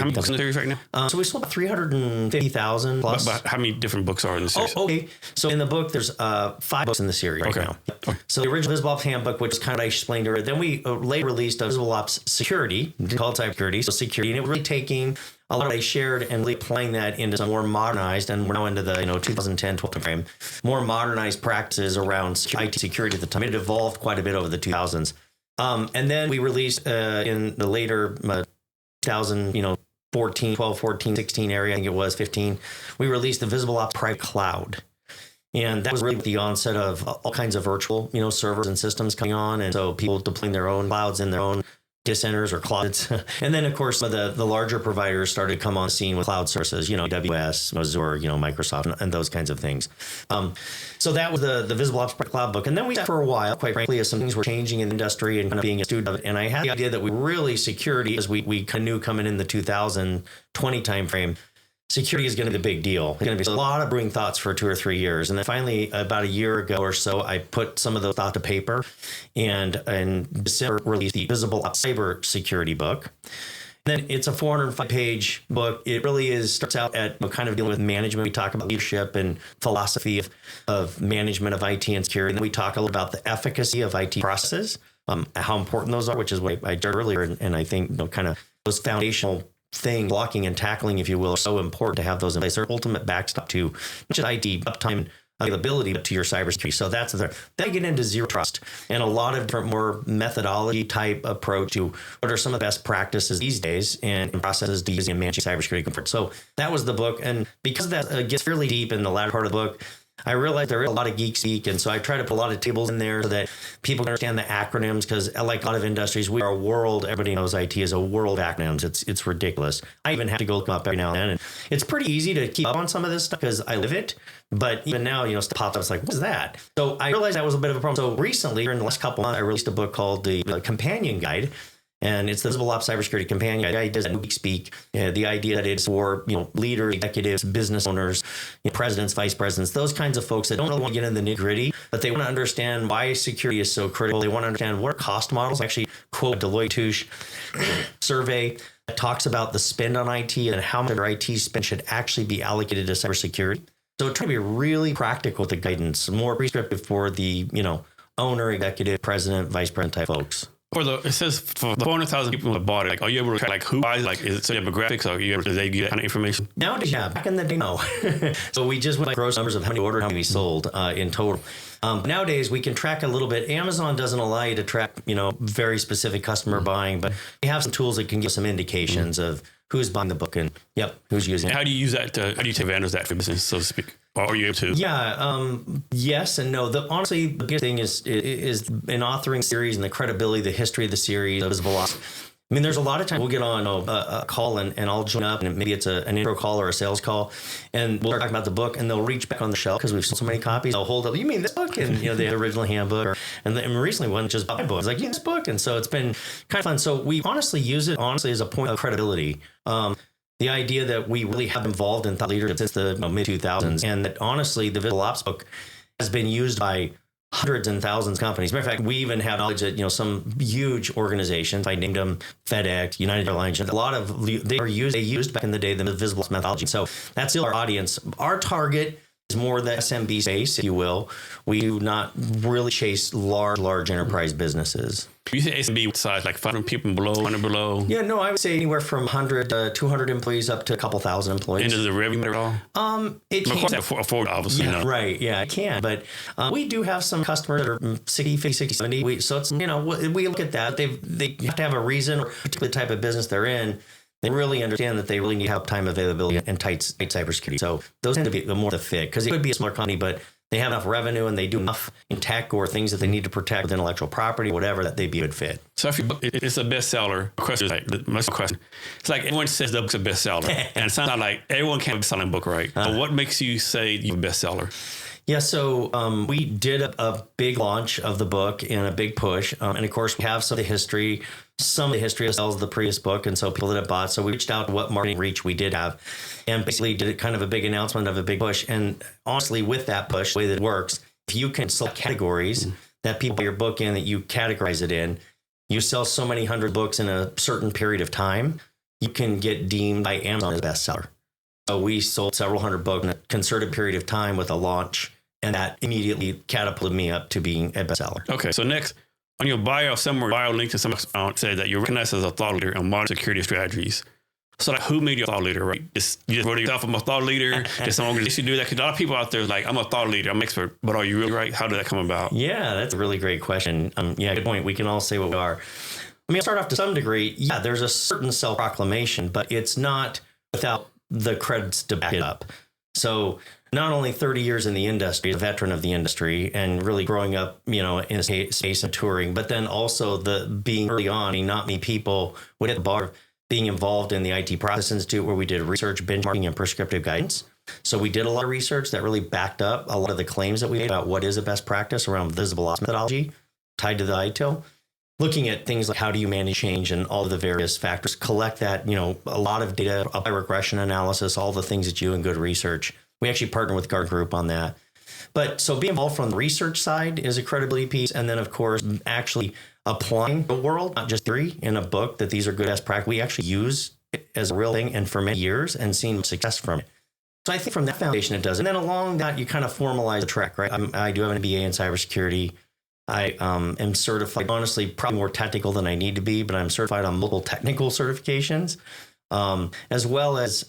How many books in the series right now? So we sold about 350,000 plus. But how many different books are in the series? Oh, okay. So in the book, there's 5 books in the series right now. Okay. So the original Visible Ops Handbook, which is kind of I explained earlier. Then we later released a Visible Ops Security, called Cybersecurity. So security, and it was really taking a lot of what I shared and really applying that into some more modernized, and we're now into the 2010-12 frame, more modernized practices around IT security at the time. It evolved quite a bit over the 2000s. And then we released in the later 2014, 12, 14, 16 area, I think it was 15, we released the Visible Ops Private Cloud. And that was really the onset of all kinds of virtual, servers and systems coming on. And so people deploying their own clouds in their own data centers or closets. And then, of course, some of the larger providers started to come on the scene with cloud services, AWS, Azure, Microsoft, and those kinds of things. So that was the Visible Ops Cloud book. And then we sat for a while, quite frankly, as some things were changing in the industry and kind of being a student of it. And I had the idea that we really security, as we kind of knew coming in the 2020 timeframe, security is going to be the big deal. It's going to be a lot of brewing thoughts for 2 or 3 years. And then finally, about a year ago or so, I put some of those thoughts to paper and in December released the Visible Ops Cybersecurity book. And then it's a 405-page book. It really starts out at kind of dealing with management. We talk about leadership and philosophy of management of IT and security. And then we talk a little about the efficacy of IT processes, how important those are, which is what I shared earlier. And I think kind of those foundational thing, blocking and tackling, if you will, are so important to have those in place. They're ultimate backstop to not just IT uptime and availability, but to your cybersecurity. So that's then I get into zero trust and a lot of different, more methodology type approach to what are some of the best practices these days and processes to use in managing cybersecurity comfort. So that was the book. And because that gets fairly deep in the latter part of the book, I realized there is a lot of geek speak, and so I try to put a lot of tables in there so that people can understand the acronyms, because like a lot of industries, we are a world, everybody knows IT is a world of acronyms. It's ridiculous. I even have to go look them up every now and then, and it's pretty easy to keep up on some of this stuff because I live it, but even now, stuff pops up, it's like, what is that? So I realized that was a bit of a problem. So recently, in the last couple months, I released a book called the Companion Guide. And it's the Visible Ops Cybersecurity Companion. The idea is that we speak. The idea that it's for leaders, executives, business owners, presidents, vice presidents, those kinds of folks that don't really want to get into the nitty gritty, but they want to understand why security is so critical. They want to understand what are cost models. I actually quote a Deloitte Touche survey that talks about the spend on IT and how much of their IT spend should actually be allocated to cybersecurity. So it's trying to be really practical with the guidance, more prescriptive for the owner, executive, president, vice president type folks. It says for the 400,000 people who have bought it, are you able to track who buys it? Is it demographics, or are you able to give that kind of information? Nowadays, yeah. Back in the day, no. So we just went gross numbers of how many ordered, how many sold in total. Nowadays, we can track a little bit. Amazon doesn't allow you to track, very specific customer buying, but we have some tools that can give some indications of who's buying the book and who's using it. How do you use that? How do you take advantage of that for business, so to speak? Or are you able to? Yeah, yes and no. Honestly, the biggest thing is in authoring series and the credibility, the history of the series, the Visible Ops. I mean, there's a lot of times we'll get on a call and I'll join up, and maybe it's an intro call or a sales call, and we'll talk about the book, and they'll reach back on the shelf because we've sold so many copies. They'll hold up, you mean this book? And the original handbook, and recently one just bought my book. It's like, this book, and so it's been kind of fun. So we honestly use it as a point of credibility. The idea that we really have involved in thought leadership since the mid 2000s, and that honestly the Visible Ops book has been used by hundreds and thousands of companies. Matter of fact, we even have knowledge that some huge organizations, I named them FedEx, United Airlines, a lot of they used back in the day the Visible Ops methodology. So that's still our audience. Our target is more the SMB space, if you will. We do not really chase large enterprise businesses. You say SMB size, like 500 people below, 100 below? Yeah, no, I would say anywhere from 100 to 200 employees up to a couple thousand employees. And does the revenue matter at all? It can. Of course, afford, obviously. Yeah, right. Yeah, it can. But we do have some customers that are 60, 50, 60, 70. So it's, we look at that. They have to have a reason, or particular type of business they're in. They really understand that they really need help, time availability, and tight cybersecurity. So those tend to be the more the fit, because it could be a smaller company, but they have enough revenue and they do enough in tech or things that they need to protect with intellectual property, whatever, that they'd be a good fit. So if it's a bestseller, question is like, most question. It's like everyone says the book's a bestseller, and it sounds like everyone can't be a selling book, right? But what makes you say you're a bestseller? Yeah, so we did a big launch of the book and a big push. And of course, we have some of the history of sales of the previous book. And so people that have bought, so we reached out to what marketing reach we did have, and basically did kind of a big announcement of a big push. And honestly, with that push, the way that it works, if you can select categories that people buy your book in, that you categorize it in, you sell so many hundred books in a certain period of time, you can get deemed by Amazon as a bestseller. So we sold several hundred books in a concerted period of time with a launch, and that immediately catapulted me up to being a bestseller. Okay, so next, on your bio, somewhere bio link to some say that you're recognized as a thought leader in modern security strategies. So like, who made you a thought leader, right? You just wrote yourself, I'm a thought leader. Did some organization do that? Because a lot of people out there is like, I'm a thought leader, I'm an expert, but are you really right? How did that come about? Yeah, that's a really great question. Yeah, good point. We can all say what we are. I mean, I'll start off to some degree. Yeah, there's a certain self-proclamation, but it's not without the credits to back it up. So not only 30 years in the industry, a veteran of the industry, and really growing up, in the space and touring, but then also the being early on, not many people would hit the bar of being involved in the IT Process Institute, where we did research, benchmarking, and prescriptive guidance. So we did a lot of research that really backed up a lot of the claims that we made about what is a best practice around visible ops methodology tied to the ITIL. Looking at things like how do you manage change and all of the various factors, collect that, a lot of data, apply regression analysis, all the things that you do in good research. We actually partner with Gartner Group on that. But so being involved from the research side is a credibility piece. And then, of course, actually applying the world, not just theory in a book, that these are good best practice. We actually use it as a real thing and for many years and seen success from it. So I think from that foundation, it does. And then along that, you kind of formalize the track, right? I do have an MBA in cybersecurity. I am certified, honestly, probably more technical than I need to be, but I'm certified on multiple technical certifications, as well as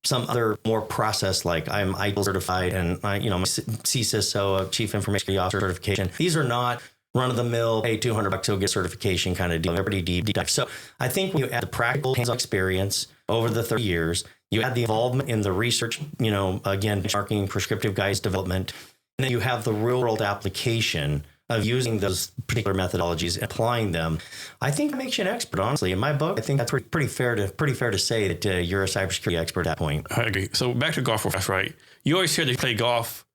some other more process, like I'm ITIL certified and my CISO, Chief Information Security Officer certification. These are not run-of-the-mill, pay $200 to get certification kind of deal. They're pretty deep dive. So I think when you add the practical hands-on experience over the 30 years, you add the involvement in the research, again, benchmarking, prescriptive guidance development, and then you have the real-world application of using those particular methodologies and applying them. I think it makes you an expert, honestly. In my book, I think that's pretty fair to say that you're a cybersecurity expert at that point. I agree. So back to golf, right? You always hear that you play golf.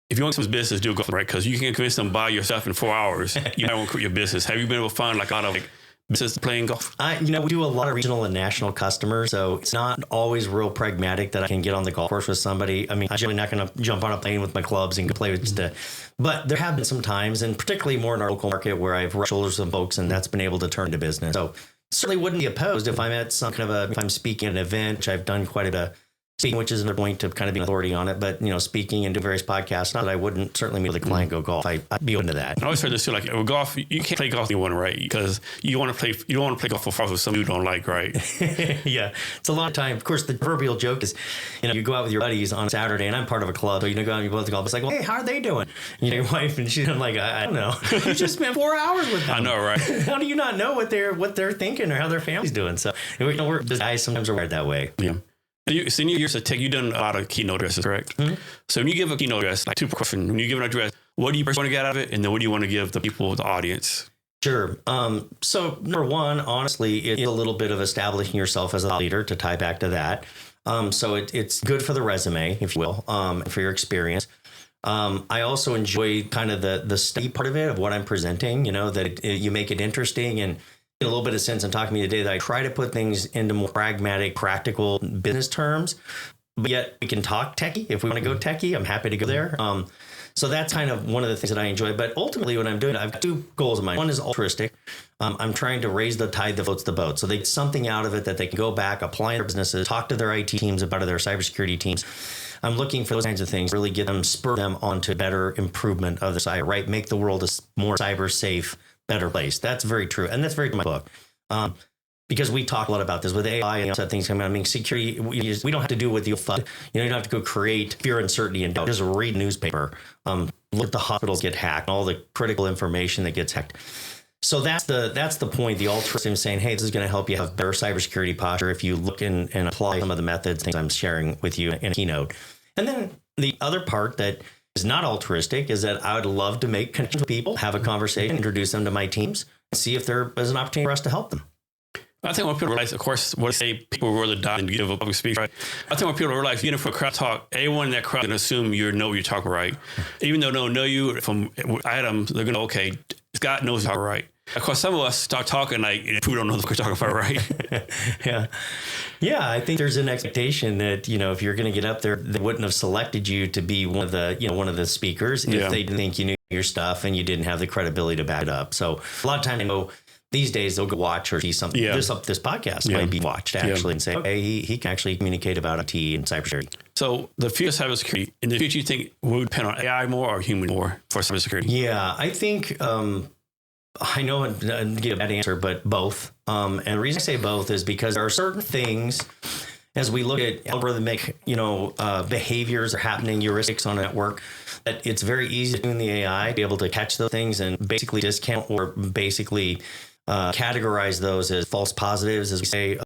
If you want someone's business, do golf, right? Because you can convince them to buy your stuff in 4 hours. You might want to quit your business. Have you been able to find a lot of business playing golf? We do a lot of regional and national customers, so it's not always real pragmatic that I can get on the golf course with somebody. I mean, I'm generally not going to jump on a plane with my clubs and go play with but there have been some times, and particularly more in our local market, where I've rubbed shoulders with folks, and that's been able to turn to business. So certainly wouldn't be opposed if I'm at some kind of if I'm speaking at an event, which I've done quite a bit of speaking, which is another point to kind of be an authority on it. But, speaking and doing various podcasts, not that I wouldn't certainly meet with a client, go golf. I'd be open to that. I always heard this too, with golf, you can't play golf anyone, right? Because you don't want to play golf with some you don't like, right? Yeah. It's a lot of time. Of course, the proverbial joke is, you go out with your buddies on Saturday, and I'm part of a club. So, go out and you both golf. It's like, well, hey, how are they doing? Your wife, and she's like, I don't know. You just spent 4 hours with them. I know, right? How do you not know what they're thinking or how their family's doing? So, we're guys sometimes are wired that way. Yeah. So in your years of tech, you've done a lot of keynote addresses, correct? Mm-hmm. So when you give a keynote address, two questions. When you give an address, what do you want to get out of it? And then what do you want to give the people, the audience? Sure. So number one, honestly, it's a little bit of establishing yourself as a leader, to tie back to that. So it's good for the resume, if you will, for your experience. I also enjoy kind of the study part of it, of what I'm presenting, that you make it interesting and a little bit of sense in talking to me today, that I try to put things into more pragmatic, practical business terms, but yet we can talk techie. If we want to go techie, I'm happy to go there. So that's kind of one of the things that I enjoy. But ultimately, what I'm doing, I've got two goals in mind. One is altruistic. I'm trying to raise the tide that floats the boat. So they get something out of it that they can go back, apply in their businesses, talk to their IT teams about their cybersecurity teams. I'm looking for those kinds of things, really get them, spur them on to better improvement of the cyber, right? Make the world a more cyber safe, better place. That's very true. And that's very true in my book. Because we talk a lot about this with AI and other things coming out. I mean, security, we don't have to do with you. You don't have to go create fear, uncertainty, and doubt. Just read newspaper. Look at the hospitals get hacked, all the critical information that gets hacked. So that's the point. The altruism saying, hey, this is going to help you have better cybersecurity posture if you look and apply some of the methods, things I'm sharing with you in a keynote. And then the other part that is not altruistic is that I would love to make connections with people, have a conversation, introduce them to my teams, and see if there is an opportunity for us to help them. I think when people realize, of course, what they say, people will rather die than give a public speech, right? I think when people realize, even for a crowd talk, everyone in that crowd can assume you know what you're talking right. Even though they don't know you from items, they're going to, okay, Scott knows how right. Of course, some of us start talking like we don't know what we're talking about, right? Yeah. I think there's an expectation that, if you're going to get up there, they wouldn't have selected you to be one of the speakers if they didn't think you knew your stuff and you didn't have the credibility to back it up. So a lot of times, these days they'll go watch or see something. This podcast might be watched actually and say, okay, he can actually communicate about IT and cybersecurity. So the future of cybersecurity, in the future, you think will depend on AI more or human more for cybersecurity? Yeah, I think, I know I get a bad answer, but both. And the reason I say both is because there are certain things as we look at algorithmic, behaviors are happening, heuristics on a network, that it's very easy to tune the AI, be able to catch those things and basically discount or basically categorize those as false positives, as we say,